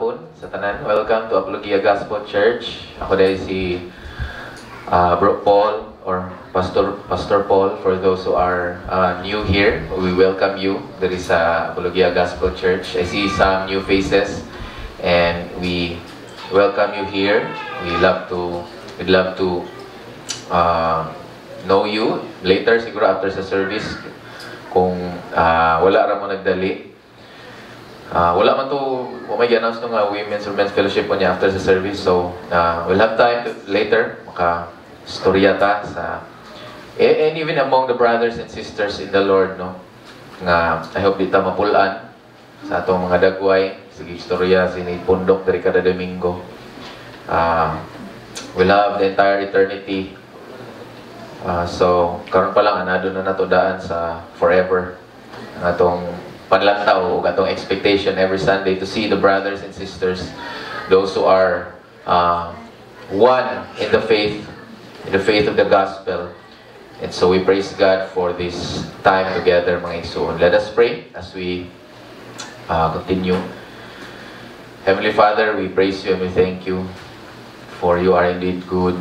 hapon sa tanan. Welcome to Apologia Gospel Church. Ako dahil si Bro Paul or Pastor Paul. For those who are new here, we welcome you. There is Apologia Gospel Church. I see some new faces and we welcome you here. We'd love to know you later siguro after sa service. Kung wala ra mo nagdali, wala man to, may announce nung women's or men's fellowship po niya after the service. So, we'll have time to, later, maka-storya ta sa, and even among the brothers and sisters in the Lord, no? Nga, I hope di ta mapulaan sa atong mga dagway. Sige, storya, sinipundok dari kada Domingo. We'll have the entire eternity. So, karon pa lang, anado na nato daan sa forever. Ang atong panlantaw o atong expectation every Sunday to see the brothers and sisters, those who are one in the faith of the gospel. And so we praise God for this time together, mga igsoon. Let us pray as we continue. Heavenly Father, we praise you and we thank you for you are indeed good.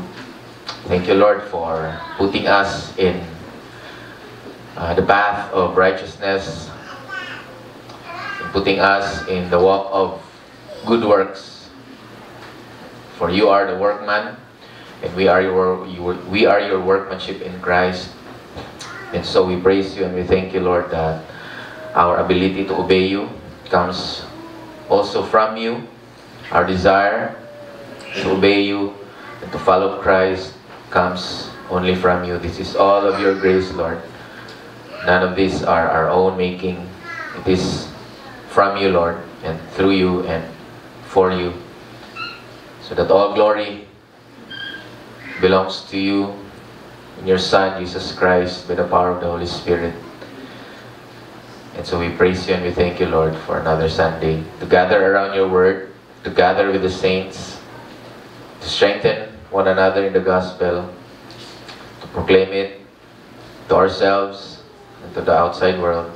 Thank you, Lord, for putting us in the path of righteousness, putting us in the walk of good works. For you are the workman, and we are your workmanship in Christ. And so we praise you and we thank you, Lord, that our ability to obey you comes also from you. Our desire to obey you and to follow Christ comes only from you. This is all of your grace, Lord. None of these are our own making. It is from you, Lord, and through you and for you, so that all glory belongs to you and your Son, Jesus Christ, by the power of the Holy Spirit. And so we praise you and we thank you, Lord, for another Sunday to gather around your word, to gather with the saints, to strengthen one another in the gospel, to proclaim it to ourselves and to the outside world,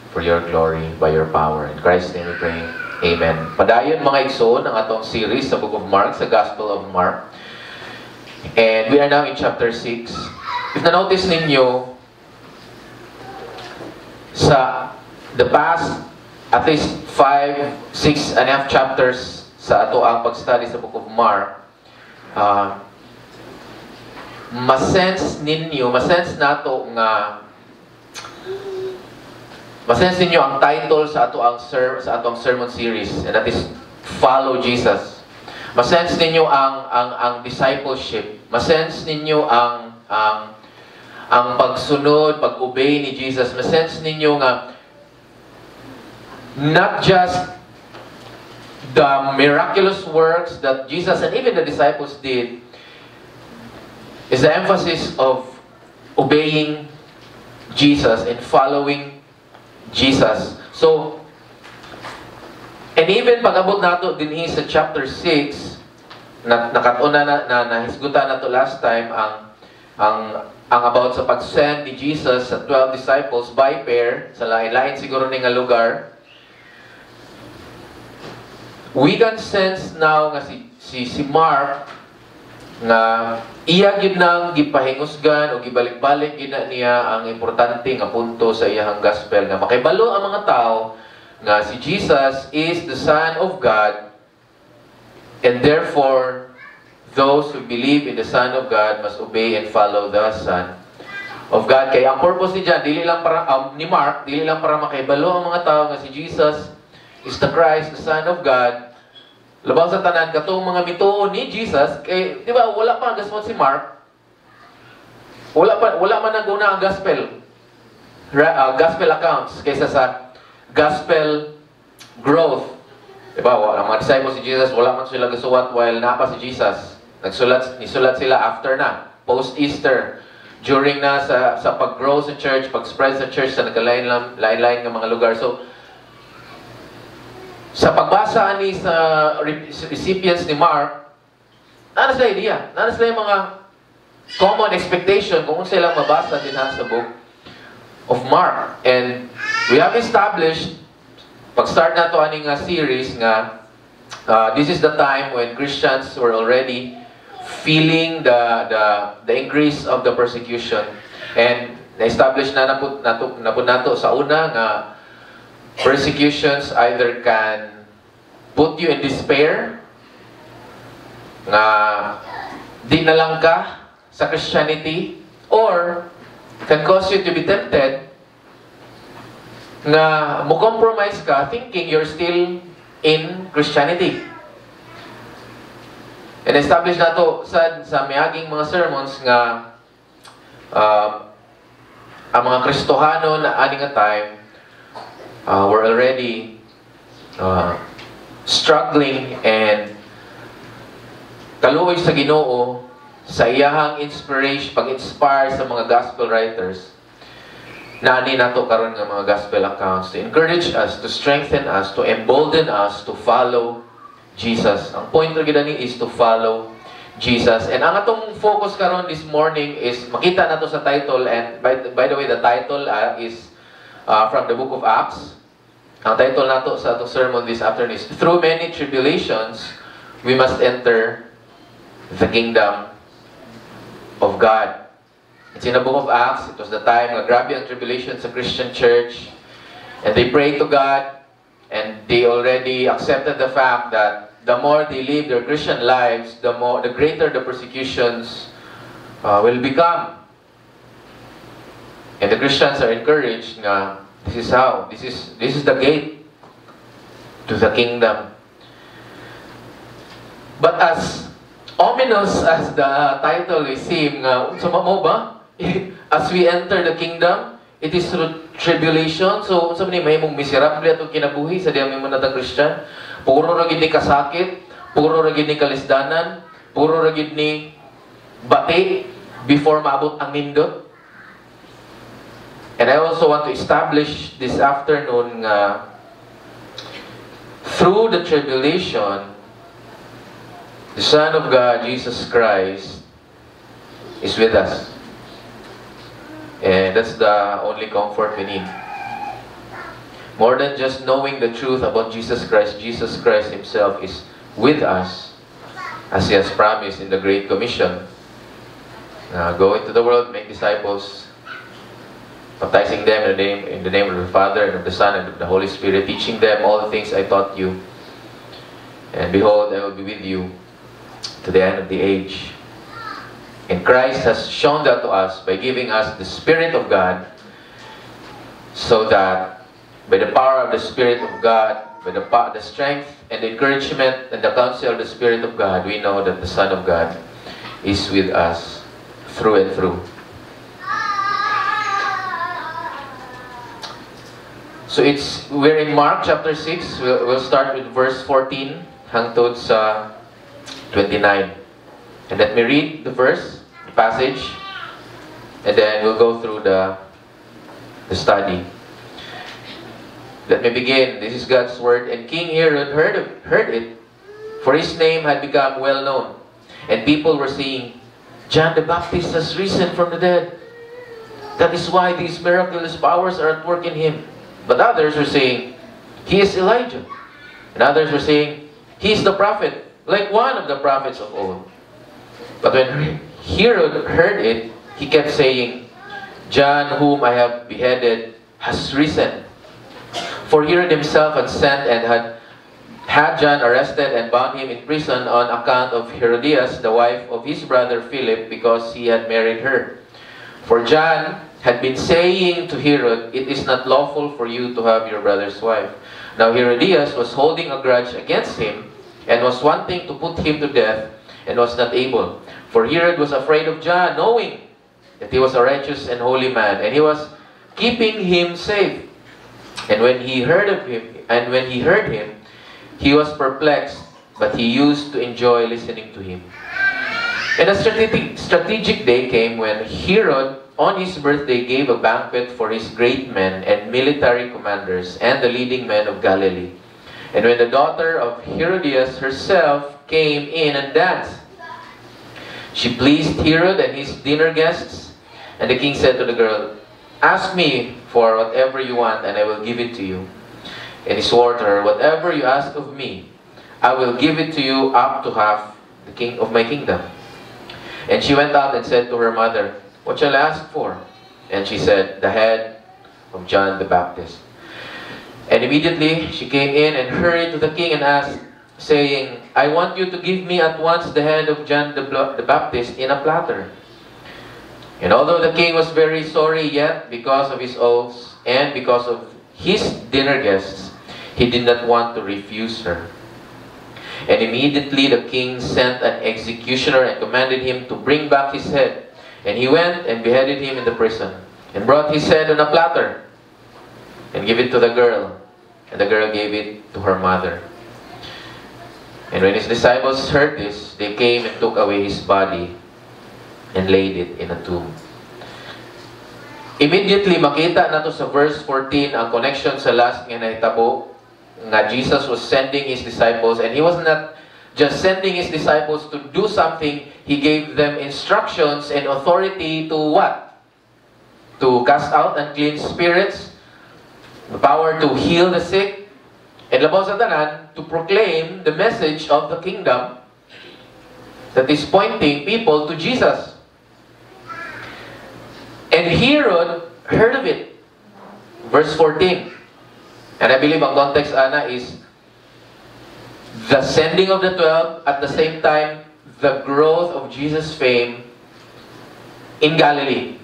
for your glory, by your power. In Christ's name we pray. Amen. Padayon mga igsoon ang atong series sa Book of Mark, sa Gospel of Mark. And we are now in chapter 6. If na-notice ninyo, sa the past at least 5-6.5 chapters sa ato ang pag-study sa Book of Mark, masense nato nga masense ninyo ang title sa atong sermon series, and that is Follow Jesus. Masense ninyo ang discipleship. Masense ninyo ang pagsunod, pag-obey ni Jesus. Masense ninyo nga not just the miraculous works that Jesus and even the disciples did, is the emphasis of obeying Jesus and following Jesus. So, and even pag-abot nato dinhi sa chapter 6, nakatuna na nahisgutan nato last time ang about sa pag-send ni Jesus sa 12 disciples by pair sa lain-lain siguro ning nga lugar. We can sense now nga si Mark nga iya gid nang gipahingusgan o gibalik-balik gid na niya ang importante nga punto sa iyang gospel, nga makibalo ang mga tao nga si Jesus is the Son of God, and therefore those who believe in the Son of God must obey and follow the Son of God. Kaya ang purpose ni Mark dili lang para makibalo ang mga tao nga si Jesus is the Christ, the Son of God. Labaw sa tanan katong mga mituon ni Jesus, kay di ba wala pa gospel si Mark. Wala man naguna ang gospel accounts kaysa sa gospel growth. Di ba? Ang mga disciples si Jesus, wala man sila gasuwat while napa si Jesus. Nisulat sila after na, post-Easter, during na sa pag-grow sa church, pag-spread sa church sa nagkalain-lain ng mga lugar. So, sa pagbasa ni sa recipients ni Mark, nana sila idea, nana sila yung mga common expectation kung sila mabasa din sa book of Mark. And we have established, pag-start na to aning series nga, this is the time when Christians were already feeling the increase of the persecution. And na-establish na po nato sa una nga persecutions either can put you in despair, nga di na lang ka sa Christianity, or can cause you to be tempted nga mo compromise ka thinking you're still in Christianity. And establish na to sa miaging mga sermons nga ang mga Kristohano na ani nga time were already struggling and kaluoy sa Ginoo sa iyahang inspiration, pag-inspire sa mga gospel writers na ani nato karon nga mga gospel accounts to encourage us, to strengthen us, to embolden us to follow Jesus. Ang point ra gid ani is to follow Jesus. And ang atong focus karon this morning is makita nato sa title, and by the way the title is from the book of Acts. Ang title nato sa atong sermon this afternoon is Through Many Tribulations We Must Enter the Kingdom of God. It's in the book of Acts. It was the time na grabe ang tribulation sa Christian church, and they prayed to God, and they already accepted the fact that the more they live their Christian lives, the greater the persecutions will become. And the Christians are encouraged nga this is the gate to the kingdom. But as ominous as the title is seem nga suma mo ba? As we enter the kingdom, it is through tribulation. So unsa man ni mahimong miserable atong kinabuhi sa diha mo natang Christian? Puro ra gid ni kasakit, puro ra gid ni kalisdanan, puro ra gid ni bati before maabot ang nindot. And I also want to establish this afternoon through the tribulation, the Son of God, Jesus Christ, is with us. And that's the only comfort we need. More than just knowing the truth about Jesus Christ Himself is with us, as He has promised in the Great Commission. Go into the world, make disciples, baptizing them in the name of the Father, and of the Son, and of the Holy Spirit, teaching them all the things I taught you. And behold, I will be with you to the end of the age. And Christ has shown that to us by giving us the Spirit of God, so that by the power of the Spirit of God, by the strength and the encouragement and the counsel of the Spirit of God, we know that the Son of God is with us through and through. So we're in Mark chapter 6. We'll start with verse 14 hangtod sa 29. And let me read the passage, and then we'll go through the study. Let me begin. This is God's word. And King Herod heard it, for his name had become well known. And people were saying, John the Baptist has risen from the dead. That is why these miraculous powers are at work in him. But others were saying, he is Elijah. And others were saying, he is the prophet, like one of the prophets of old. But when Herod heard it, he kept saying, John, whom I have beheaded, has risen. For Herod himself had sent and had John arrested and bound him in prison on account of Herodias, the wife of his brother Philip, because he had married her. For John had been saying to Herod, it is not lawful for you to have your brother's wife. Now Herodias was holding a grudge against him, and was wanting to put him to death, and was not able. For Herod was afraid of John, knowing that he was a righteous and holy man, and he was keeping him safe. And when he heard him, he was perplexed, but he used to enjoy listening to him. And a strategic day came when Herod, on his birthday, gave a banquet for his great men and military commanders and the leading men of Galilee. And when the daughter of Herodias herself came in and danced, she pleased Herod and his dinner guests. And the king said to the girl, ask me for whatever you want, and I will give it to you. And he swore to her, whatever you ask of me, I will give it to you up to half the king of my kingdom. And she went out and said to her mother, what shall I ask for? And she said, the head of John the Baptist. And immediately she came in and hurried to the king and asked, saying, I want you to give me at once the head of John the Baptist in a platter. And although the king was very sorry, yet because of his oaths and because of his dinner guests, he did not want to refuse her. And immediately the king sent an executioner and commanded him to bring back his head. And he went and beheaded him in the prison, and brought his head on a platter, and gave it to the girl. And the girl gave it to her mother. And when his disciples heard this, they came and took away his body and laid it in a tomb. Immediately, makita na to sa verse 14 ang connection sa last nga nahitabo nga Jesus was sending his disciples, and he was not just sending his disciples to do something, he gave them instructions and authority to what? To cast out unclean spirits, the power to heal the sick, and labaw sa tanan, to proclaim the message of the kingdom that is pointing people to Jesus. And Herod heard of it. Verse 14. And I believe ang context, Ana, is the sending of the 12, at the same time, the growth of Jesus' fame in Galilee.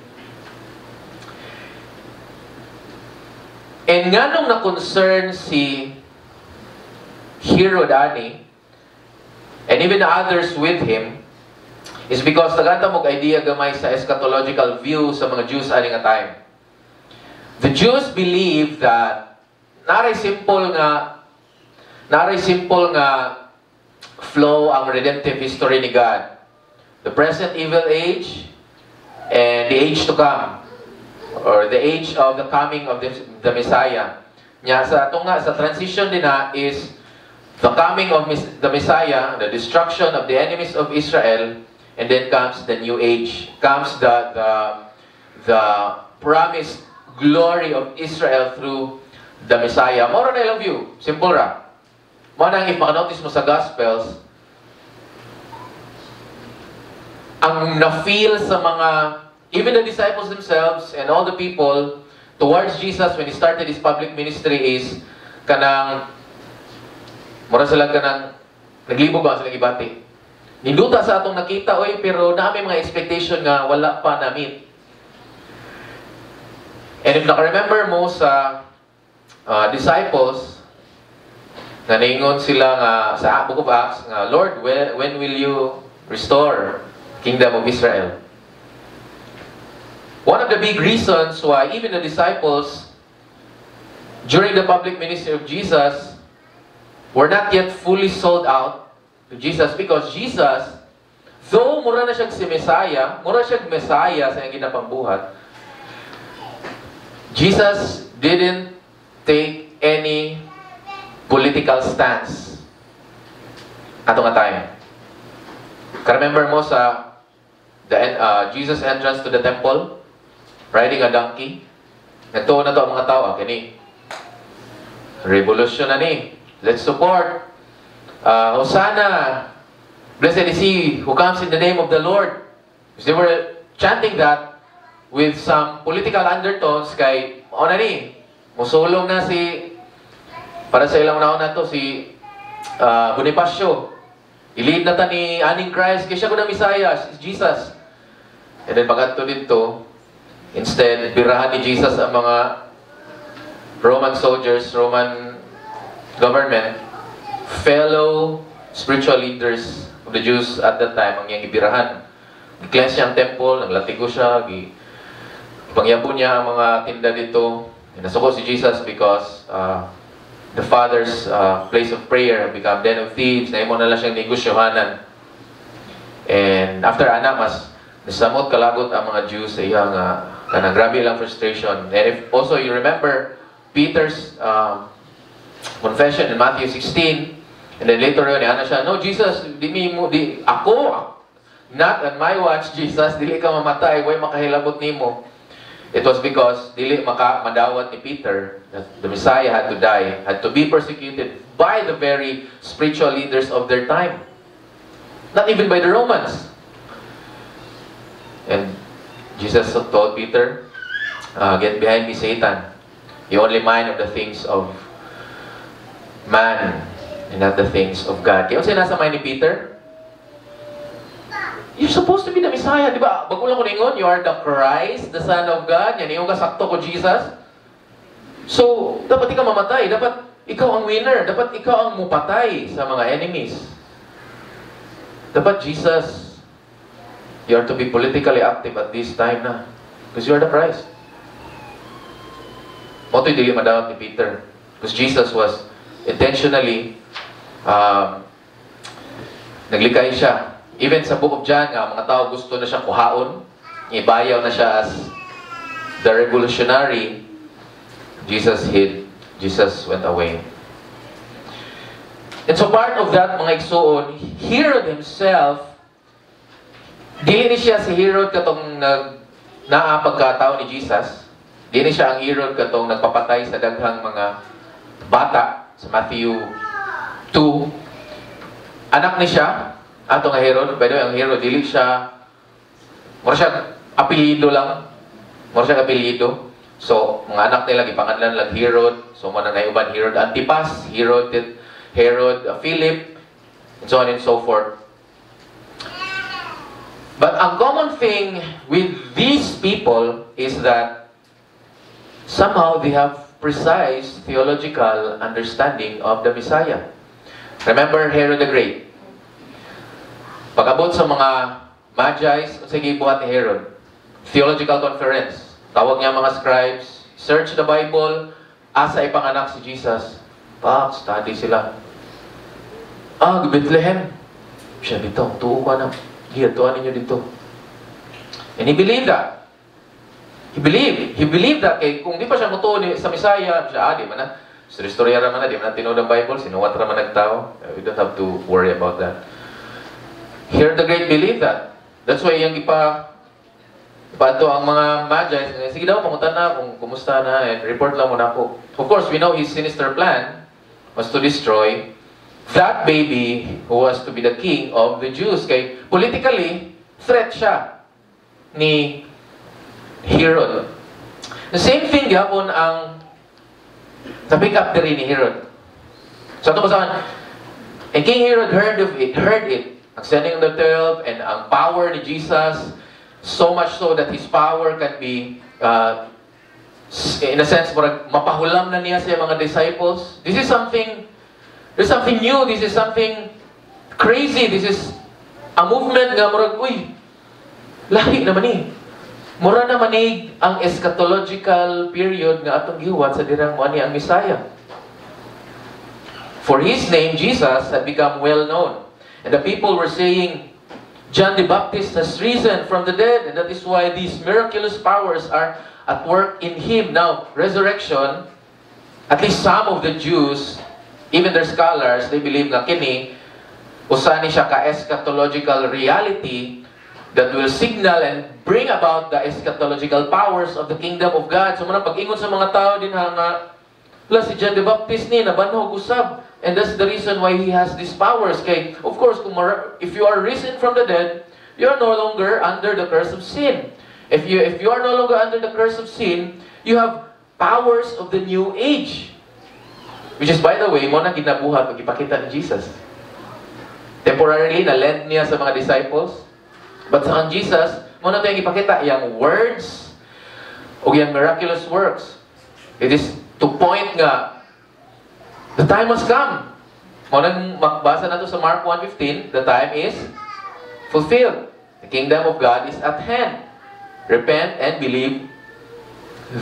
And nga nung na-concern si Herod, ani, and even the others with him, is because naganta mong idea gamay sa eschatological view sa mga Jews ani nga time. The Jews believe that naray simple nga flow ang redemptive history ni God. The present evil age and the age to come, or the age of the coming of the Messiah. Nya sa tunga sa transition din na is the coming of the Messiah, the destruction of the enemies of Israel, and then comes the new age. Comes the promised glory of Israel through the Messiah. More na ilang view. Simple ra. Mo nang if maka-notice mo sa Gospels, ang na-feel sa mga, even the disciples themselves and all the people towards Jesus when he started his public ministry is kanang mura sila kanang naglibog ba sila ibati. Ninduta sa atong nakita, oy, pero namin mga expectation nga wala pa na-meet. And if naka-remember mo sa disciples, na naingon sila nga sa Book of Acts, nga, Lord, when will you restore Kingdom of Israel? One of the big reasons why even the disciples, during the public ministry of Jesus, were not yet fully sold out to Jesus, because Jesus, though mura na siya si Messiah, mura siya Messiah sa iyang ginapambuhat, Jesus didn't take any political stance ato nga time. Ka-remember mo sa Jesus' entrance to the temple, riding a donkey, nagtuon na to ang mga tao, kini revolution na ni, let's support Hosanna, blessed is he who comes in the name of the Lord. Because they were chanting that with some political undertones kay o na ni, musulong na si, para sa ilang naon na to, si Bonifacio. I-lead na ta ni Aning Christ, kaya siya ko na Messiah, Jesus. And then pagkatto dito, instead, birahan ni Jesus ang mga Roman soldiers, Roman government, fellow spiritual leaders of the Jews at that time, ang iyang ibirahan. Gi-cleanse niya ang temple, naglatigo siya, pangyabo niya ang mga tinda dito. Nasuko si Jesus because the Father's place of prayer become den of thieves. Naimo na lang siyang negosyohanan. And after ana, mas nasamot kalagot ang mga Jews sa iyang kanang grabe lang frustration. And if also you remember Peter's confession in Matthew 16, and then later on, ana siya, no, Jesus, ako, not on my watch, Jesus, dili ka mamatay, way makahilabot nimo. It was because dili madawat ni Peter that the Messiah had to die, had to be persecuted by the very spiritual leaders of their time. Not even by the Romans. And Jesus told Peter, get behind me, Satan. You only mind of the things of man and not the things of God. Kaya sa'yo nasa mind ni Peter? You're supposed to be the Messiah, di ba? Bago lang ko ningon, you are the Christ, the Son of God. Yan, yung kasakto ko, Jesus. So, dapat ikaw mamatay. Dapat ikaw ang winner. Dapat ikaw ang mupatay sa mga enemies. Dapat Jesus, you are to be politically active at this time na. Because you are the Christ. Moto'y dili madawat ni Peter. Because Jesus was intentionally naglikay siya. Even sa Book of John, mga tao gusto na siya kuhaon. Ibayaw na siya as the revolutionary. Jesus hid. Jesus went away. And so part of that, mga igsoon, Herod himself, dili ni siya si Herod katong naapagkatao ni Jesus. Dili siya ang Herod katong nagpapatay sa daghang mga bata sa Matthew 2. Anak ni siya, ato nga Herod, pero ang Herod, dili siya, mura siya apelido lang. Mura siya apelido. So, mga anak nila, ipanganlan lang Herod. So, mga naiuban, Herod Antipas, Herod Philip, and so on and so forth. But ang common thing with these people is that somehow they have precise theological understanding of the Messiah. Remember Herod the Great. Pag-abot sa mga Magi's, sige buhat ni Herod. Theological conference. Tawag niya mga scribes, search the Bible, asa ipanganak si Jesus. Study sila. Bethlehem. Siya dito, tuo ka na. Tuan ninyo dito. And he believed that. He believed that. Kaya kung di pa siya mutuo sa Messiah, siya, di man na. Storya raman na, di man na tinood ang Bible, sinuwat raman nagtao. We don't have to worry about that. Herod the Great believed that. That's why yung ipato ang mga Magi, sige daw, pangutan na kung kumusta na, and report lang muna ako. Of course, we know his sinister plan was to destroy that baby who was to be the king of the Jews. Kay politically, threat siya ni Herod. The same thing gapon ang sa pick up diri ni Herod. So ito basahan, and King Herod heard it, ang sending of the 12 and ang power ni Jesus, so much so that his power can be in a sense mapahulam na niya sa mga disciples. There's something new, this is something crazy, this is a movement nga murag, lahi naman ni. Mura na manig ang eschatological period nga atong gihuwat sa dirang mo ni ang Messiah. For his name, Jesus, had become well known. And the people were saying, John the Baptist has risen from the dead, and that is why these miraculous powers are at work in him. Now, resurrection, at least some of the Jews, even their scholars, they believe nga kini, usani siya ka eschatological reality that will signal and bring about the eschatological powers of the kingdom of God. So, pag-ingon sa mga tao din nga, si John the Baptist ni, nabanhog usab. And that's the reason why he has these powers. Kay, of course, if you are risen from the dead, you are no longer under the curse of sin. If you are no longer under the curse of sin, you have powers of the new age. Which is, by the way, mo na ginabuhat pag ipakita ni Jesus. Temporarily, na-lend niya sa mga disciples. But sa Jesus, mo na ito yung ipakita, yung words o yung miraculous works. It is to point nga, the time has come. Mo nang magbasa na ito sa Mark 1:15, the time is fulfilled. The kingdom of God is at hand. Repent and believe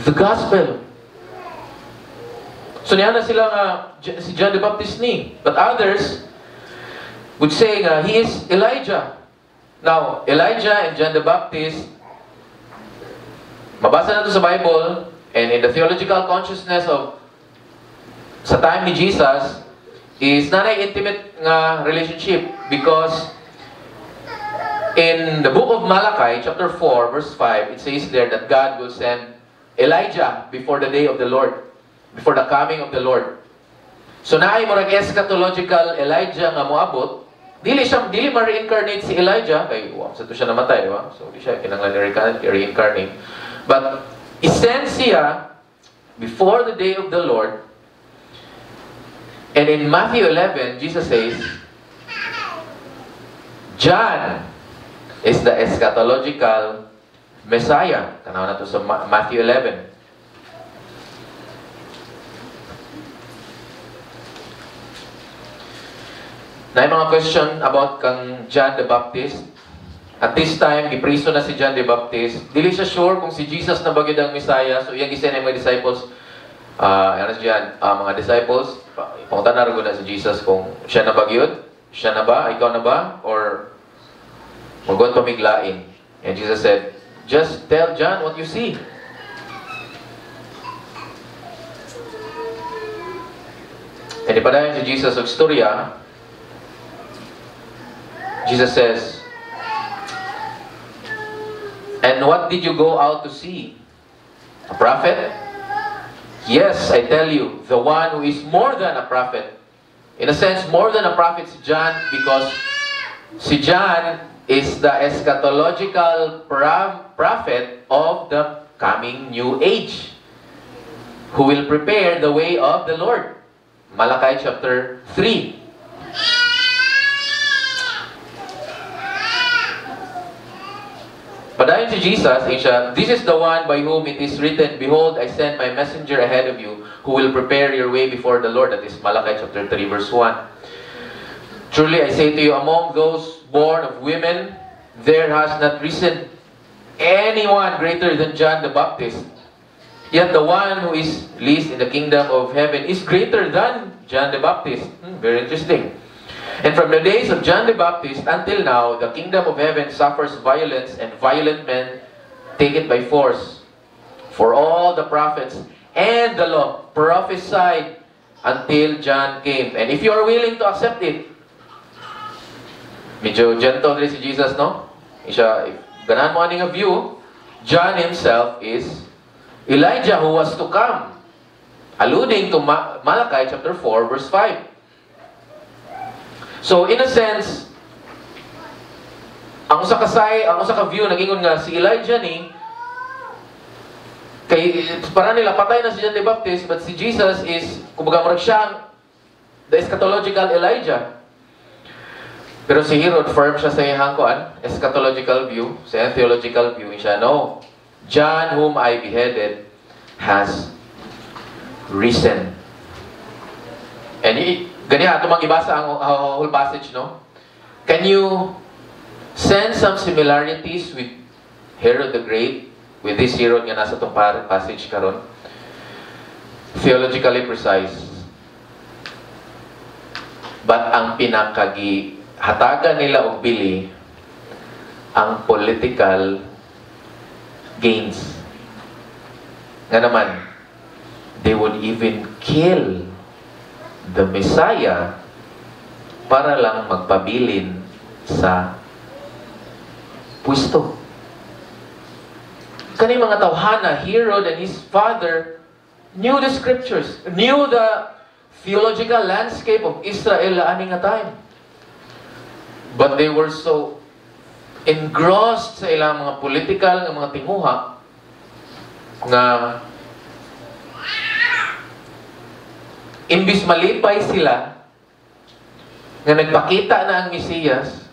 the gospel. So niya na sila nga, si John the Baptist ni. But others would say nga, he is Elijah. Now, Elijah and John the Baptist, mabasa na ito sa Bible, and in the theological consciousness of sa time ni Jesus, is nanay intimate nga relationship, because in the book of Malachi, chapter 4, verse 5, it says there that God will send Elijah before the day of the Lord, before the coming of the Lord. So naay murag eschatological Elijah nga moabot, dili ma-reincarnate si Elijah kay sa to siya namatay, wa? So di siya kinahanglan reincarnate. But isend siya before the day of the Lord. And in Matthew 11, Jesus says, John is the eschatological Messiah. Tanaw na to sa Matthew 11. Na mga question about kang John the Baptist. At this time, gipriso na si John the Baptist. Dili siya sure kung si Jesus na bagid ang Messiah. So, iyang isa ng mga disciples, mga disciples, ipunta na rin na si Jesus kung siya na bagyod, siya na ba, ikaw na ba, or magod pamiglain. And Jesus said, just tell John what you see. And ipadayon si Jesus og storya. Jesus says, and what did you go out to see? A prophet? Yes, I tell you, the one who is more than a prophet. In a sense, more than a prophet si John, because si John is the eschatological prophet of the coming new age, who will prepare the way of the Lord. Malachi chapter 3. Padayon si Jesus, this is the one by whom it is written, behold, I send my messenger ahead of you, who will prepare your way before the Lord. That is Malachi chapter 3, verse 1. Truly I say to you, among those born of women, there has not risen anyone greater than John the Baptist. Yet the one who is least in the kingdom of heaven is greater than John the Baptist. Very interesting. And from the days of John the Baptist until now, the kingdom of heaven suffers violence, and violent men take it by force. For all the prophets and the law prophesied until John came. And if you are willing to accept it, medyo gentle rin si Jesus, no? If ganahan mo aning a view, John himself is Elijah who was to come. Alluding to Malachi chapter 4, verse 5. So, in a sense, ang usa ka view, nagingon nga, si Elijah ni, para nila, patay na si John the Baptist, but si Jesus is, kumbaga marag siya, the eschatological Elijah. Pero si Herod, firm siya sa iyang eschatological view, sa iyang theological view, siya, no, John, whom I beheaded, has risen. And ganyan, ito ibasa ang whole passage, no? Can you sense some similarities with Herod the Great? With this Herod nga nasa itong passage karon? Theologically precise. But ang pinakagihatagan nila og bili, ang political gains. Nga naman, they would even kill the Messiah para lang magpabilin sa pwesto. Kani mga tawhana, Herod and his father knew the scriptures, knew the theological landscape of Israel ani nga time. But they were so engrossed sa ilang mga political nga mga tinguha nga imbis malipay sila nga nagpakita na ang Mesiyas,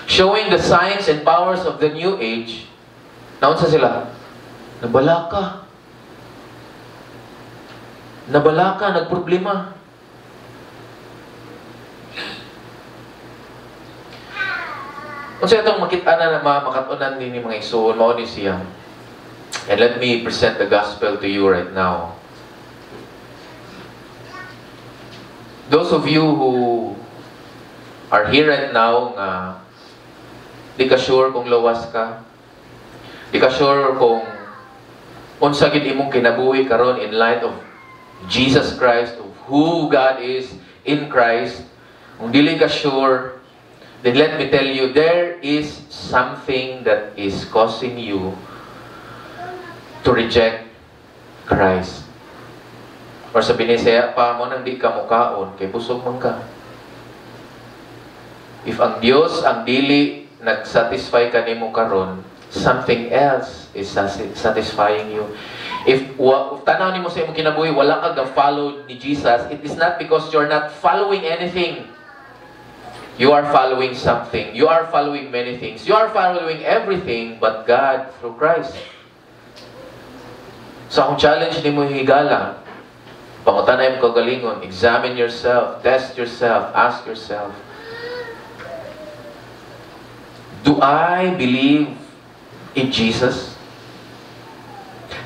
showing the signs and powers of the new age, naunsa sila? Nabalaka, nagproblema. Kung sa itong makita na makatunan din ni mga isuon, mao ni siya. And let me present the gospel to you right now. Those of you who are here right now nga di ka sure kung lawas ka, di ka sure kung unsa gid imong kinabuhi karon in light of Jesus Christ, of who God is in Christ, kung dili ka sure, then let me tell you, there is something that is causing you to reject Christ. Or sa binisaya pa mo nang di ka mukaon, kay busog man ka. If ang Dios ang dili nag-satisfy ka nimo karon, something else is satisfying you. If tanaw nimo sa imong kinabuhi, wala ka ga-follow ni Jesus, it is not because you're not following anything. You are following something. You are following many things. You are following everything but God through Christ. So akong challenge nimo higala, pangutanay mo kagalingon, examine yourself, test yourself, ask yourself, do I believe in Jesus?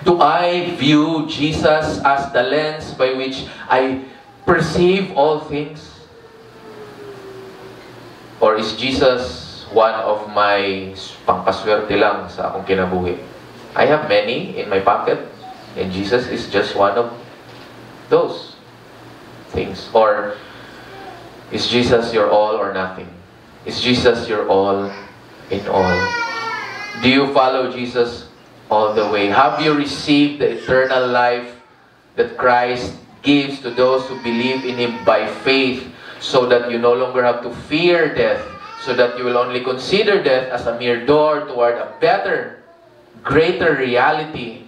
Do I view Jesus as the lens by which I perceive all things? Or is Jesus one of my pangpaswerte lang sa akong kinabuhi? I have many in my pocket, and Jesus is just one of those things. Or is Jesus your all or nothing? Is Jesus your all in all? Do you follow Jesus all the way? Have you received the eternal life that Christ gives to those who believe in Him by faith, so that you no longer have to fear death, so that you will only consider death as a mere door toward a better, greater reality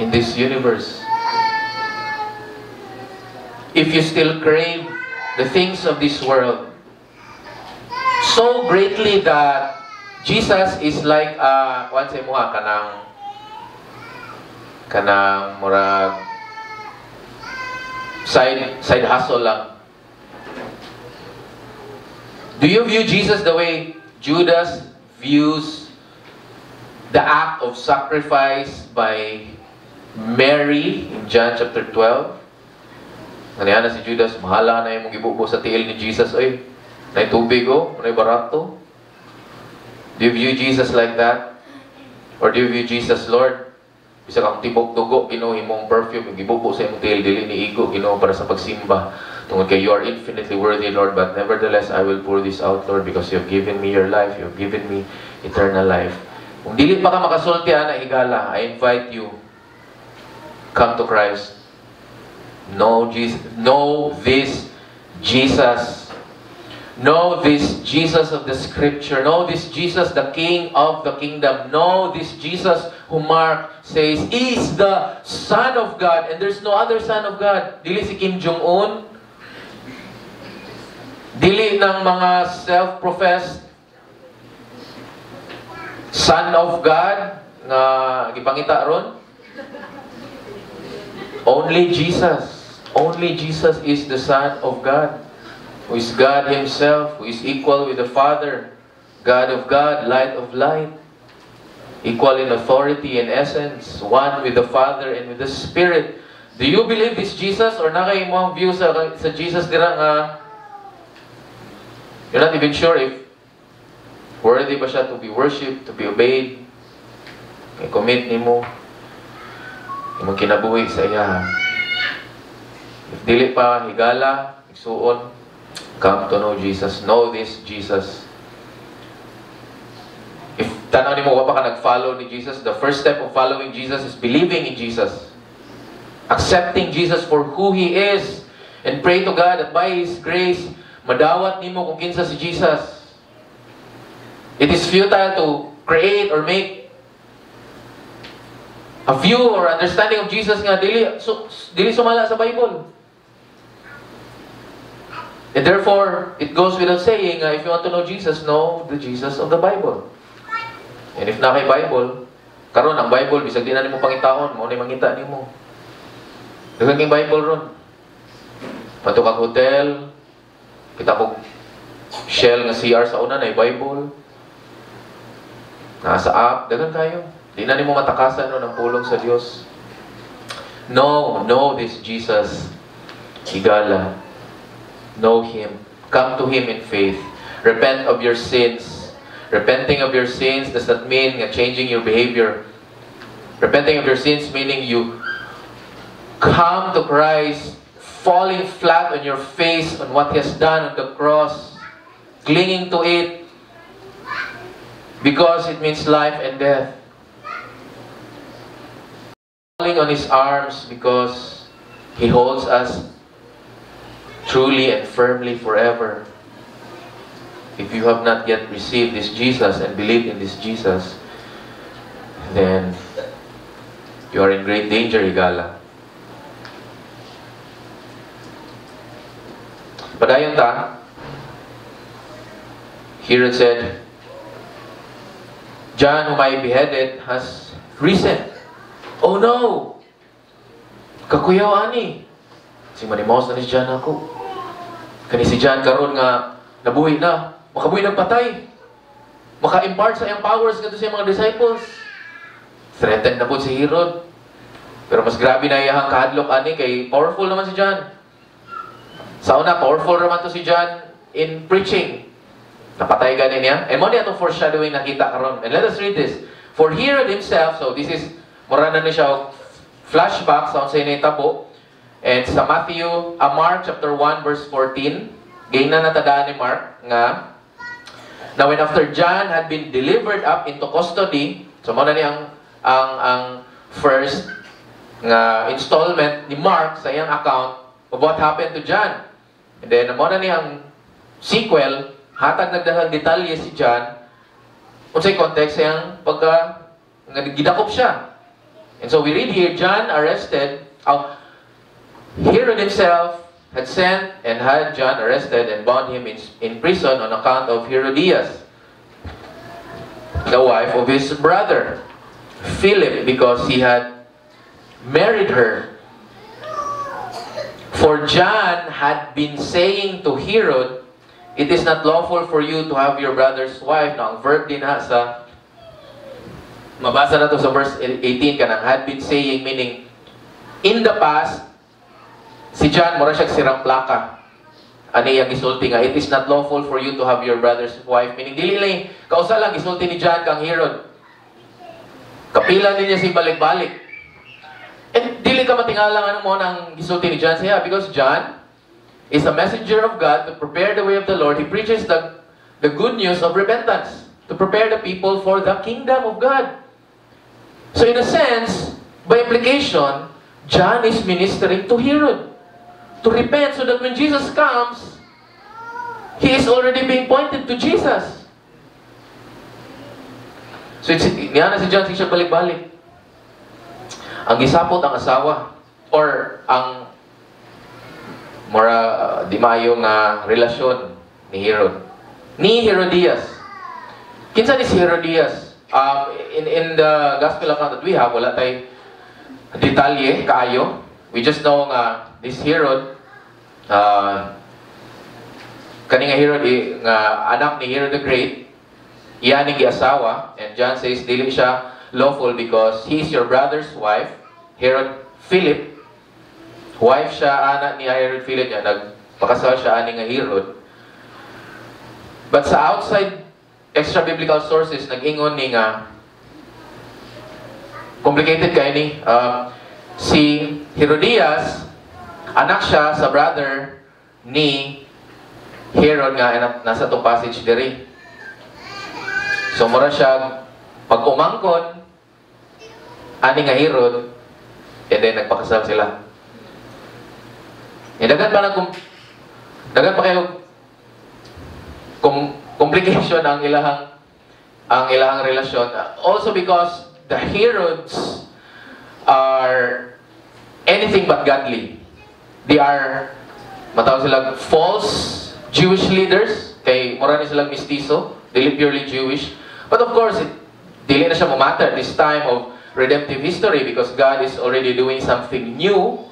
in this universe? If you still crave the things of this world so greatly that Jesus is like once mo kanang murag side hustle lang. Do you view Jesus the way Judas views the act of sacrifice by Mary in John chapter 12? Ganyan na si Judas, mahala na yung ibubo sa tiil ni Jesus. Ay, na tubig o, na barato. Do you view Jesus like that? Or do you view Jesus, Lord? Bisa kang tibok dugo, Ginoo, imong perfume, ibubo sa imong tiil, dili ni igo, Ginoo, para sa pagsimba. Tungod kay you are infinitely worthy, Lord, but nevertheless, I will pour this out, Lord, because you have given me your life, you have given me eternal life. Kung dili pa ka makasulti, na higala, I invite you, come to Christ. Know Jesus. Know this Jesus. Know this Jesus of the Scripture. Know this Jesus, the King of the kingdom. Know this Jesus who Mark says is the Son of God, and there's no other Son of God. Dili si Kim Jong-un. Dili ng mga self-professed Son of God nga gipangita ron. Only Jesus. Only Jesus is the Son of God, who is God Himself, who is equal with the Father, God of God, light of light, equal in authority and essence, one with the Father and with the Spirit. Do you believe this Jesus, or nakay mo ang view sa Jesus dira nga you're not even sure if worthy ba siya to be worshipped, to be obeyed? I-commit ni mo imong kinabuhi sa iya. If dili pa higala, igsuon, come to know Jesus. Know this Jesus. If tanaw nimo wa pa ka nag-follow ni Jesus, the first step of following Jesus is believing in Jesus. Accepting Jesus for who He is, and pray to God that by His grace madawat nimo kung kinsa si Jesus. It is futile to create or make a view or understanding of Jesus nga dili sumala sa Bible. And therefore, it goes without saying, if you want to know Jesus, know the Jesus of the Bible. And if na kay Bible, karon ang Bible, bisag di na nimo pangitaon, mo ni mangita nimo. Daghang king Bible ron. Pato kag hotel, kita kog shell nga CR sa una na Bible. Nasa app, daghang kayo. Di na nimo matakasan no ng pulong sa Dios. Know this Jesus. Higala. Know Him. Come to Him in faith. Repent of your sins. Repenting of your sins does not mean changing your behavior. Repenting of your sins meaning you come to Christ, falling flat on your face on what He has done on the cross, clinging to it, because it means life and death. on His arms because He holds us truly and firmly forever. If you have not yet received this Jesus and believed in this Jesus, then you are in great danger, Higala. Padayon ta, Herod said, John, whom I beheaded, has risen. Oh no! Kakuyaw ani. Si manimaos na ni John ako. Kani si John karon nga nabuhi na. Makabuhi nagpatay. Maka-impart sa iyang powers nga sa mga disciples. Threatened na po si Herod. Pero mas grabe na iyang kahadlok ani kay powerful naman si John. Sa una, powerful naman to si John in preaching. Napatay ganin niya. And mo niya itong foreshadowing nakita karon. And let us read this. For Herod himself, so this is, mura na siya flashback sa unsay nahitabo. And sa Mark chapter 1 verse 14, gain na natadaan ni Mark nga, now when after John had been delivered up into custody, so mo na niya ang first nga installment ni Mark sa iyang account of what happened to John. And then mo na niya ang sequel, hatag nagdaghang detalye si John unsay context siyang pagka gidakop siya. And so we read here, John arrested, Herod himself had sent and had John arrested and bound him in prison on account of Herodias, the wife of his brother Philip, because he had married her. For John had been saying to Herod, it is not lawful for you to have your brother's wife. Now, ang verb din ha sa mabasa na to sa verse 18 kanang had been saying, meaning in the past si John mura siya sirang plaka. Ani yang gisulti nga, it is not lawful for you to have your brother's wife. Meaning dili lang kausa lang gisulti ni John kang Herod. Kapila niya si balik-balik. And dili ka matingala nga mo nang gisulti ni John siya because John is a messenger of God to prepare the way of the Lord. He preaches the good news of repentance to prepare the people for the kingdom of God. So in a sense, by implication, John is ministering to Herod to repent so that when Jesus comes, he is already being pointed to Jesus. So niya na si John siya balik-balik. Ang gisapot ang asawa or ang mura di maayo nga relasyon ni Herod. Ni Herodias. Kinsa ni si Herodias? In the gospel account that we have, wala tay detalye kaayo. We just know nga this Herod, kani nga Herod nga anak ni Herod the Great, iyan ni giasawa, and John says dili siya lawful because he is your brother's wife, Herod Philip. Wife siya, anak ni Herod Philip niya, nagpakasal siya ani nga Herod. But sa outside extra-biblical sources, nag-ingon ni nga, complicated kayo ni, si Herodias, anak siya sa brother ni Herod nga, nasa itong passage diri. So, mura siya, pag umangkon, ani nga Herod, and then nagpakasal sila. Dagan pa kayo complication ang ilahang relasyon. Also because the Herods are anything but godly. They are matawag silang false Jewish leaders. Kay mura ni silang mistiso, dili purely Jewish. But of course, dili na siya matter this time of redemptive history because God is already doing something new.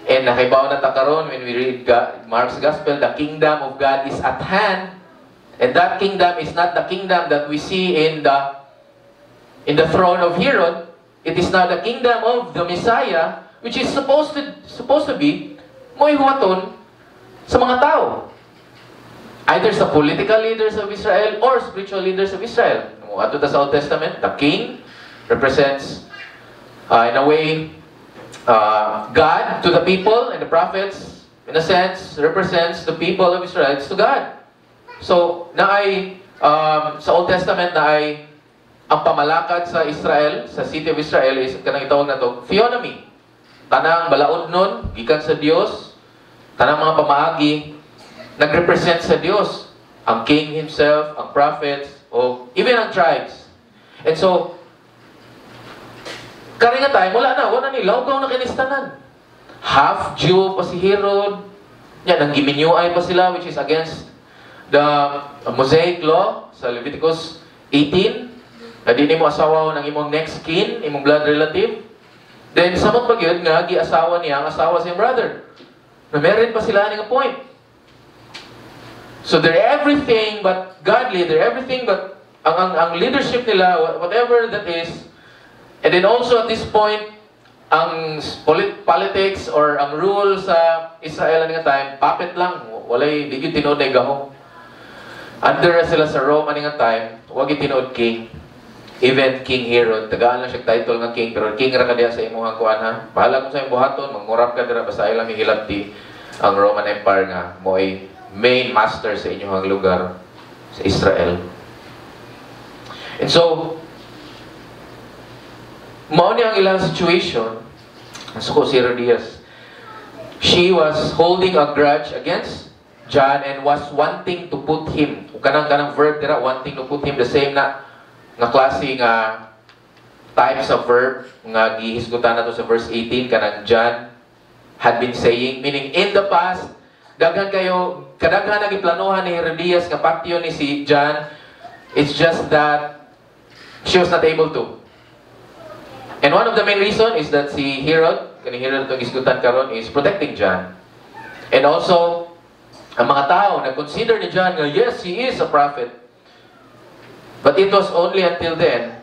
And nakibaw na takaron when we read Mark's Gospel, the kingdom of God is at hand. And that kingdom is not the kingdom that we see in the throne of Herod. It is now the kingdom of the Messiah, which is supposed to be mo'y huwaton sa mga tao. Either sa political leaders of Israel or spiritual leaders of Israel. Ato sa Old Testament, the king represents, in a way, God to the people, and the prophets, in a sense, represents the people of Israel to God. So, sa Old Testament, ang pamalakad sa Israel, sa city of Israel, is kanang itawag na to, theonomy. Tanang balaod nun, gikan sa Dios, tanang mga pamaagi, nag-represent sa Dios. Ang king himself, ang prophets, o even ang tribes. And so, karinga tayo, wala ni, lawgaw na kinistanan. Half Jew pa si Herod, yan, ang giminyuay pa sila, which is against the Mosaic law sa Leviticus 18. Na di mo asawa ng imong next kin, imong blood relative. Then, samot pag yun nga, gi-asawa niya, ang asawa sa iyong brother. Na meron pa sila ng point. So, they're everything but godly, they're everything but ang leadership nila, whatever that is. And then also at this point, ang politics or ang rule sa Israel nga time, puppet lang. Walay, di yun tinood na igahong. Under sila sa Rome nga time, wag yung tinood king. Even King Herod, tagaan lang siya title ng king, pero king ra ka diya sa imong kuan ha. Bahala kung sa imong buhaton, mangurap ka dira basta ilang hilabti ang Roman Empire nga mo ay main master sa inyong lugar sa Israel. And so, mao ni ang ilang situation. So si Herodias, she was holding a grudge against John and was wanting to put him, kanang verb dira, wanting to put him, the same na klase nga types of verb nga gihisgutan nato sa verse 18 kanang John had been saying, meaning in the past kadaghan nagiplanuhan ni Herodias nga patio ni si John. It's just that she was not able to. And one of the main reason is that si Herod, kani Herod itong isgutan karon, is protecting John. And also, ang mga tao nag-consider ni John nga yes, he is a prophet. But it was only until then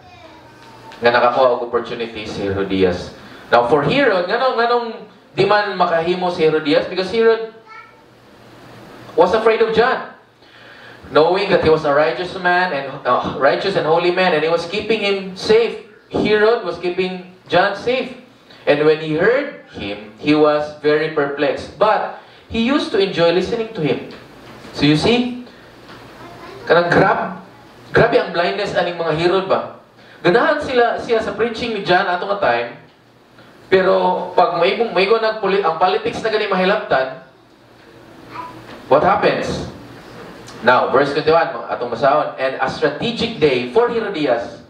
nga nakakuha og opportunity si Herodias. Now for Herod, nganong di man makahimo si Herodias because Herod was afraid of John. Knowing that he was a righteous man and righteous and holy man and he was keeping him safe. Herod was keeping John safe. And when he heard him, he was very perplexed. But he used to enjoy listening to him. So you see, kanang grabe ang blindness aning mga Herod ba? Ganahan siya sa preaching ni John ato nga time. Pero pag may ang politics na gani mahilaptan, what happens? Now, verse 21, atong basahon. And a strategic day for Herodias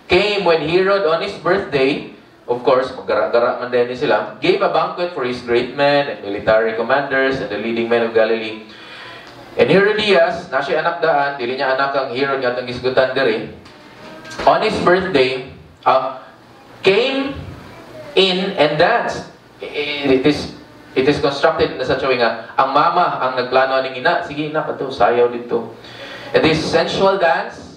came when Herod on his birthday, of course, maggara-gara man din sila, gave a banquet for his great men and military commanders and the leading men of Galilee. And Herodias, na siya anak daan, dili niya anak ang Herod nga itong gisgutan diri, on his birthday, came in and danced. It is constructed in such a way nga, ang mama ang nagplano ning ina, sige ina, pato, sayaw dito. And this sensual dance,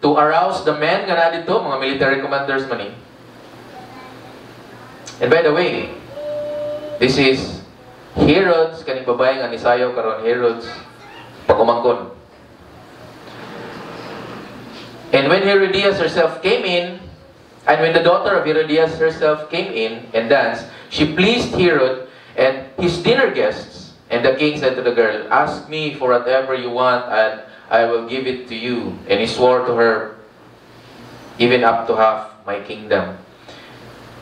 to arouse the men nga na dito, mga military commanders man eh. And by the way, this is Herod's, kaning babae nga ni sayaw karon, Herod's pagumangkon. And when Herodias herself came in, and when the daughter of Herodias herself came in and danced, she pleased Herod and his dinner guests. And the king said to the girl, ask me for whatever you want and I will give it to you. And he swore to her, even up to half my kingdom.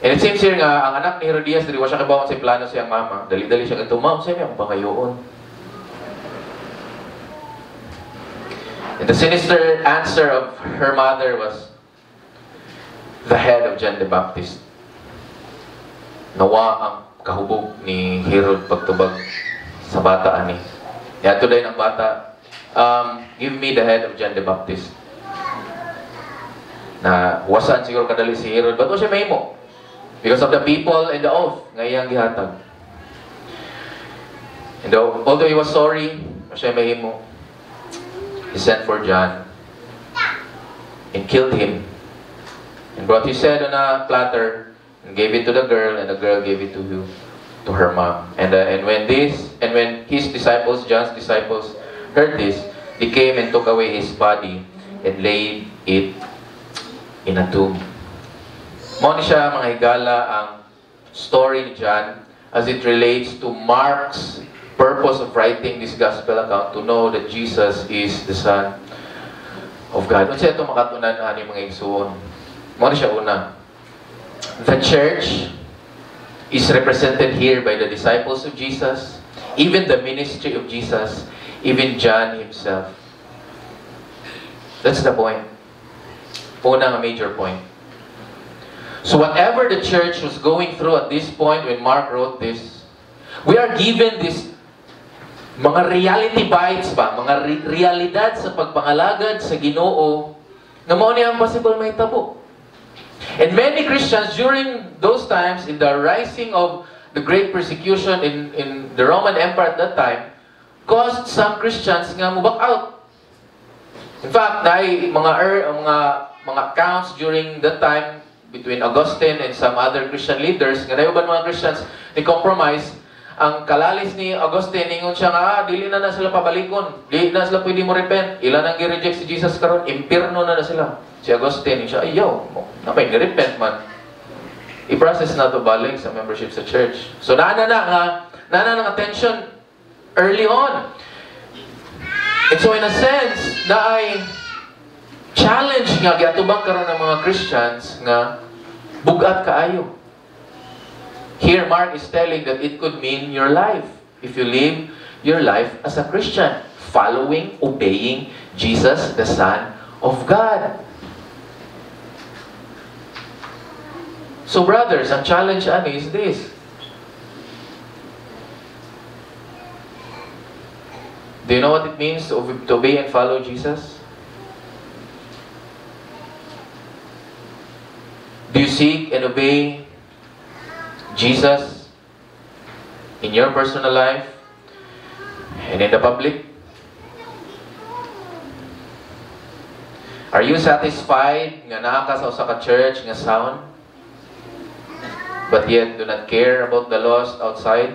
And it seems here nga, ang anak ni Herodias, dili wa siya kabawon sa plano siyang mama. Dali-dali siya ganito, ma'am, sa'yo akong pangayoon. And the sinister answer of her mother was the head of John the Baptist. Nawa ang kahubog ni Herod pagtubag sa bata ani. Kaya today ng bata, give me the head of John the Baptist. Na wasan siguro kadali si Herod, ba't o siya mahimo? Because of the people and the oath nga iyang gihatag. And although he was sorry, siya mahimo, he sent for John and killed him and brought his head on a platter and gave it to the girl, and the girl gave it to her mom. And when his disciples, John's disciples, heard this, they came and took away his body and laid it in a tomb. Mao ni siya mga higala ang story ni John as it relates to Mark's purpose of writing this gospel account, to know that Jesus is the Son of God. Unsa ito makatunan ani mga igsoon? Mo na siya una. The church is represented here by the disciples of Jesus, even the ministry of Jesus, even John himself. That's the point. Una, a major point. So whatever the church was going through at this point when Mark wrote this, we are given this mga reality bites ba, mga realidad sa pagpangalagad sa Ginoo na mao ni ang possible may tabo. And many Christians during those times, in the rising of the great persecution in the Roman Empire at that time, caused some Christians nga mo back out. In fact, mga accounts during that time between Augustine and some other Christian leaders, nga nayoban mga Christians ni compromise. Ang kalalis ni Augustine, ingon siya nga, dili na sila pabalikon. Dili na sila pwede mo repent. Ilan ang gi-reject si Jesus karon, impirno na sila. Si Augustine, siya, ayaw, napay ni-repent man. I-process na to balik sa membership sa church. So, nana ng attention early on. And so, in a sense, na ay challenge nga, giatubang karon ng mga Christians nga, bugat kaayo. Here, Mark is telling that it could mean your life. If you live your life as a Christian, following, obeying Jesus, the Son of God. So brothers, ang challenge ani is this. Do you know what it means to obey and follow Jesus? Do you seek and obey Jesus in your personal life and in the public? Are you satisfied nga naa ka sa usa ka church nga sound, but yet do not care about the lost outside?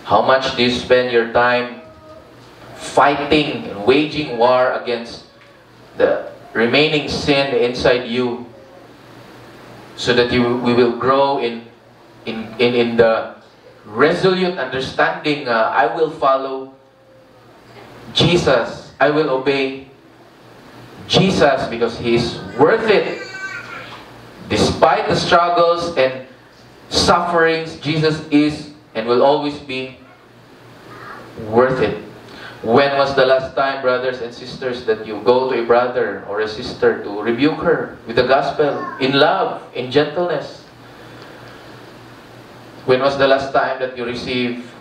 How much do you spend your time fighting and waging war against the remaining sin inside you, so that we will grow in the resolute understanding, I will follow Jesus. I will obey Jesus because He is worth it. Despite the struggles and sufferings, Jesus is and will always be worth it. When was the last time, brothers and sisters, that you go to a brother or a sister to rebuke her with the gospel, in love, in gentleness? When was the last time that you receive,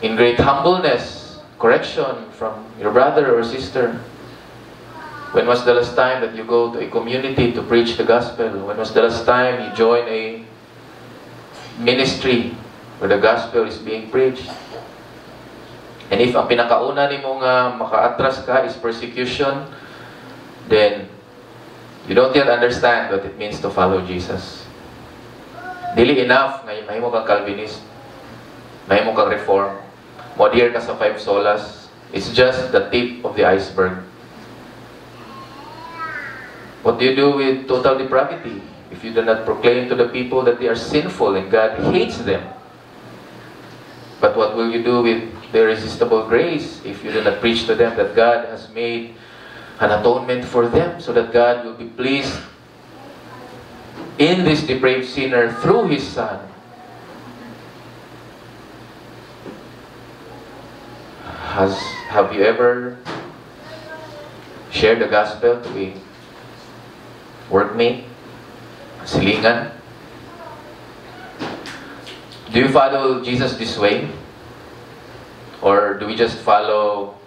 in great humbleness, correction from your brother or sister? When was the last time that you go to a community to preach the gospel? When was the last time you join a ministry where the gospel is being preached? And if ang pinakauna ni mo nga maka-atras ka is persecution, then you don't yet understand what it means to follow Jesus. Dili enough nga mahimo kang Calvinist, mahimo kang Reform, mo-adhere ka sa 5 solas. It's just the tip of the iceberg. What do you do with total depravity if you do not proclaim to the people that they are sinful and God hates them? But what will you do with the irresistible grace if you do not preach to them that God has made an atonement for them, so that God will be pleased in this depraved sinner through His Son? Have you ever shared the gospel to a workmate, silingan? Do you follow Jesus this way? Or do we just follow,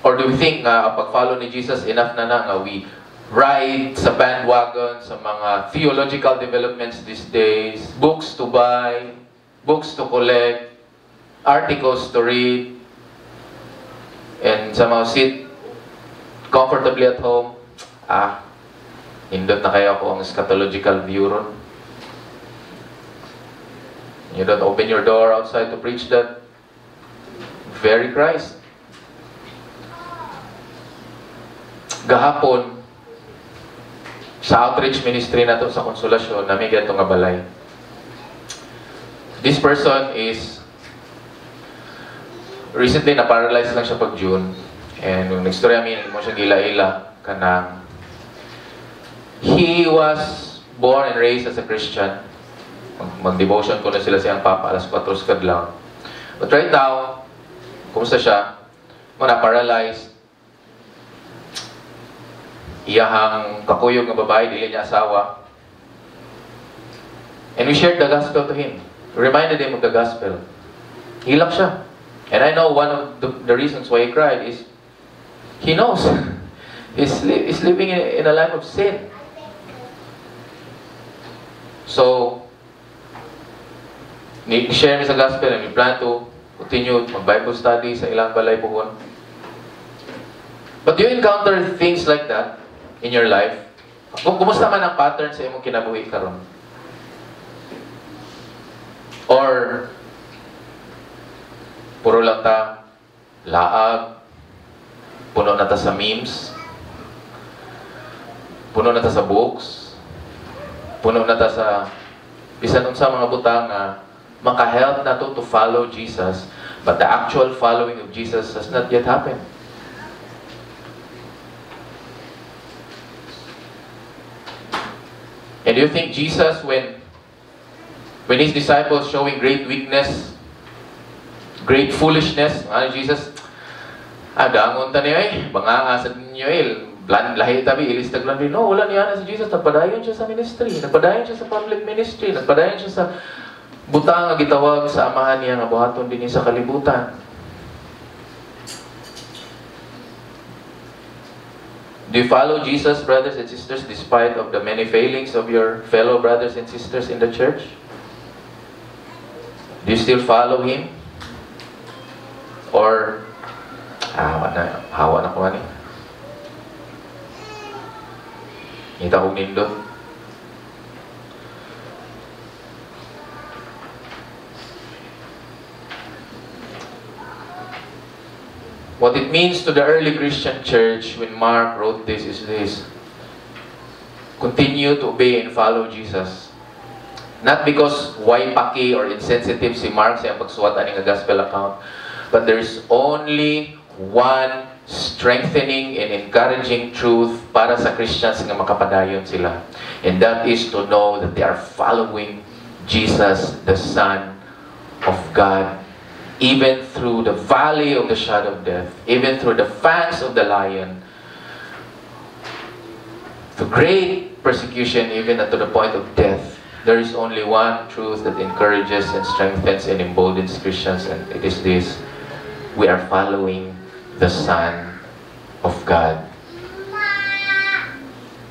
or do we think nga pag-follow ni Jesus enough na nga we ride sa bandwagon sa mga theological developments these days, books to buy, books to collect, articles to read, and somehow sit comfortably at home? Indot na kaya ako ang eschatological view ron. You don't open your door outside to preach that very Christ. Gahapon, sa outreach ministry na to sa Konsolasyon, nami ganito nga balay. This person is recently na-paralyzed lang siya pag June, And nung nagstorya mi, mo siya gila-ila kanang he was born and raised as a Christian. Mag-devotion ko na sila siyang papa alas 4 kadlaw. But right now, kumusta siya? Muna paralyzed. Iyahang kakuyog nga babae, dili niya asawa. And we shared the gospel to him. We reminded him of the gospel. Hilak siya. And I know one of the reasons why he cried is he knows he's living in a life of sin. So, ni-share mi sa gospel and we plan to continue mag-Bible study sa ilang balay buhon. But do you encounter things like that in your life? Kumusta man ang pattern sa imong kinabuhi karon? Or puro lang ta laag, puno na ta sa memes, puno na ta sa books, puno na ta sa bisan unsa mga butang nga maka-help na to follow Jesus, but the actual following of Jesus has not yet happened. And do you think Jesus, when his disciples showing great weakness, great foolishness, Jesus, dangon ta niyo bangaa sa ninyo lahi tabi, ilistag lang din. No, wala niya na si Jesus. Nagpadayon siya sa ministry. Nagpadayon siya sa public ministry. Nagpadayon siya sa butang nga gitawag sa amahan niya nga buhaton din sa kalibutan. Do you follow Jesus, brothers and sisters, despite of the many failings of your fellow brothers and sisters in the church? Do you still follow Him? Or, hawa na ko man eh. Ngita kong nindot. What it means to the early Christian church when Mark wrote this is this: continue to obey and follow Jesus. Not because waypaki or insensitive si Mark sa pagsuwat ani nga gospel account, but there is only one strengthening and encouraging truth para sa Christians nga makapadayon sila. And that is to know that they are following Jesus, the Son of God, even through the valley of the shadow of death, even through the fangs of the lion, to great persecution, even to the point of death. There is only one truth that encourages and strengthens and emboldens Christians, and it is this: we are following the Son of God.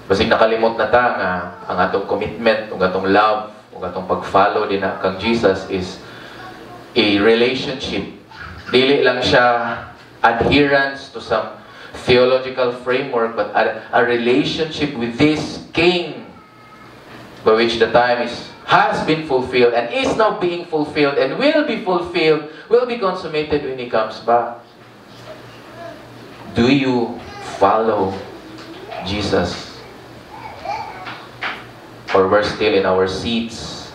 Basig nakalimot na ta nga ang atong commitment, ang atong love, ang atong pag-follow din na kang Jesus is a relationship. Dili lang siya adherence to some theological framework, but a relationship with this King, by which the time has been fulfilled and is now being fulfilled and will be fulfilled, will be consummated when He comes back. Do you follow Jesus? Or we're still in our seats,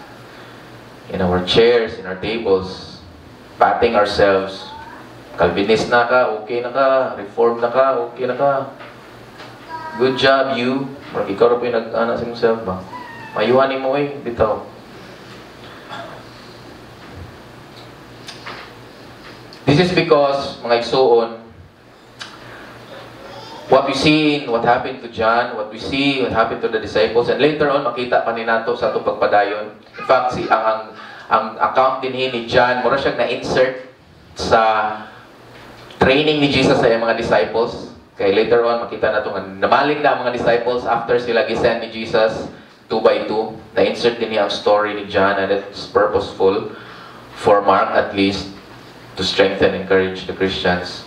in our chairs, in our tables, patting ourselves. Calvinist na ka, okay na ka. Reformed na ka, okay na ka. Good job, you. Marag ikaw na po yung nag-ana sa himself ba? Mayuhanin mo bitaw. This is because, mga igsuon, what we see in what happened to John, what we see what happened to the disciples, and later on makita pa ni nato sa atong pagpadayon. In fact, ang account din ni John, mura siyang na-insert sa training ni Jesus sa mga disciples. Kaya later on makita nato nga namalig na ang mga disciples after sila gisend ni Jesus 2 by 2. Na-insert din niya ang story ni John, and it's purposeful for Mark at least to strengthen and encourage the Christians.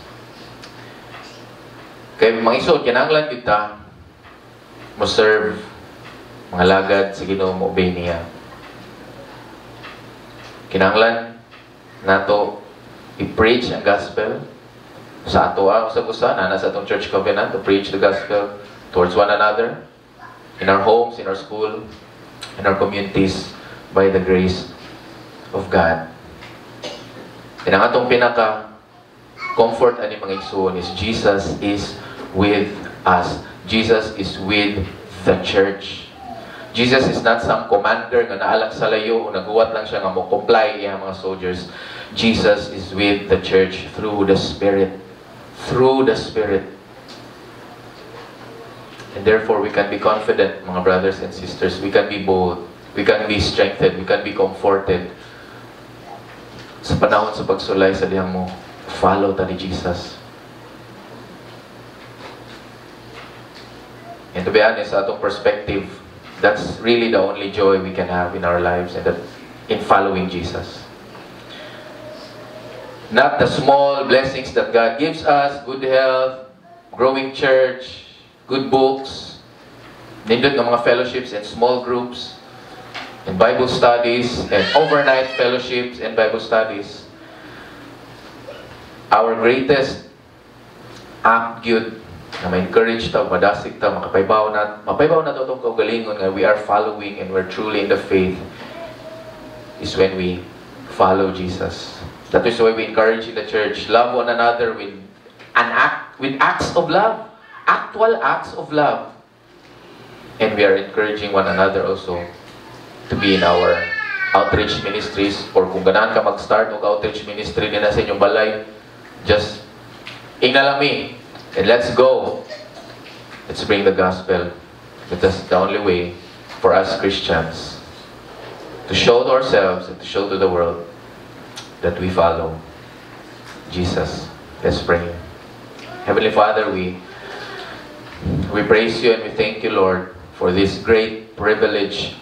Kaya mga isod, kinanglan kita mo serve mga lagad sa Ginoo, mo obey niya. Kinanglan nato i-preach ang gospel sa ato sa gusa na sa atong church covenant, to preach the gospel towards one another, in our homes, in our school, in our communities, by the grace of God. And ang atong pinaka comfort ani mga igsoon is Jesus is with us. Jesus is with the church. Jesus is not some commander nga naalang sa layo o naguwat lang siya nga mo comply iya mga soldiers. Jesus is with the church through the Spirit. Through the Spirit. And therefore, we can be confident, mga brothers and sisters. We can be bold. We can be strengthened. We can be comforted. Sa panahon sa pagsulay sa dihang mo, follow ta ni Jesus. And to be honest, sa atong perspective, that's really the only joy we can have in our lives, and that in following Jesus. Not the small blessings that God gives us, good health, growing church, good books, nindot ng mga fellowships and small groups, and Bible studies, and overnight fellowships and Bible studies. Our greatest act good na ma-encourage ta, madasig ta, mapaybaw na to itong kaugalingon nga we are following and we're truly in the faith is when we follow Jesus. That is why we encourage in the church, love one another with acts of love, actual acts of love. And we are encouraging one another also to be in our outreach ministries, or kung ganahan ka mag-start ng outreach ministry din na sa inyong balay, just ignalami and let's go. Let's bring the gospel. That's the only way for us Christians to show to ourselves and to show to the world that we follow Jesus. Let's pray. Heavenly Father, we praise you and we thank you, Lord, for this great privilege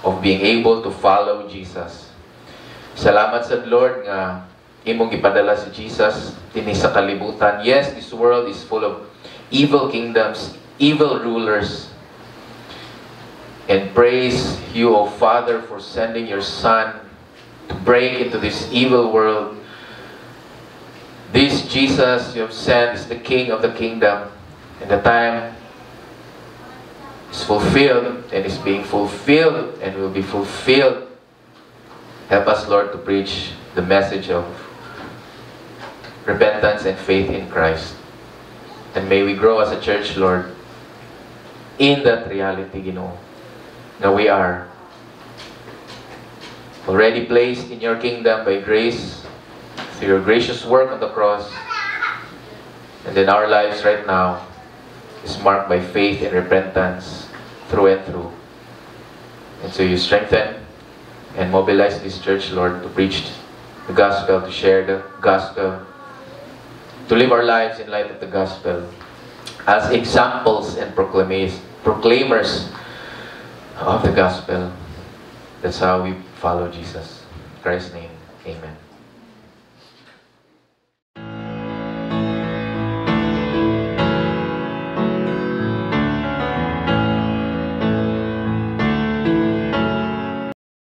of being able to follow Jesus. Salamat sa Lord nga imong gipadala si Jesus dinhi sa kalibutan. Yes, this world is full of evil kingdoms, evil rulers. And praise you, O Father, for sending your Son to break into this evil world. This Jesus you have sent is the King of the kingdom, and the time is fulfilled and is being fulfilled and will be fulfilled. Help us, Lord, to preach the message of repentance and faith in Christ. And may we grow as a church, Lord, in that reality, that we are already placed in your kingdom by grace, through your gracious work on the cross. And then our lives right now is marked by faith and repentance through and through. And so you strengthen and mobilize this church, Lord, to preach the gospel, to share the gospel, to live our lives in light of the gospel as examples and proclaimers of the gospel. That's how we follow Jesus. In Christ's name, amen.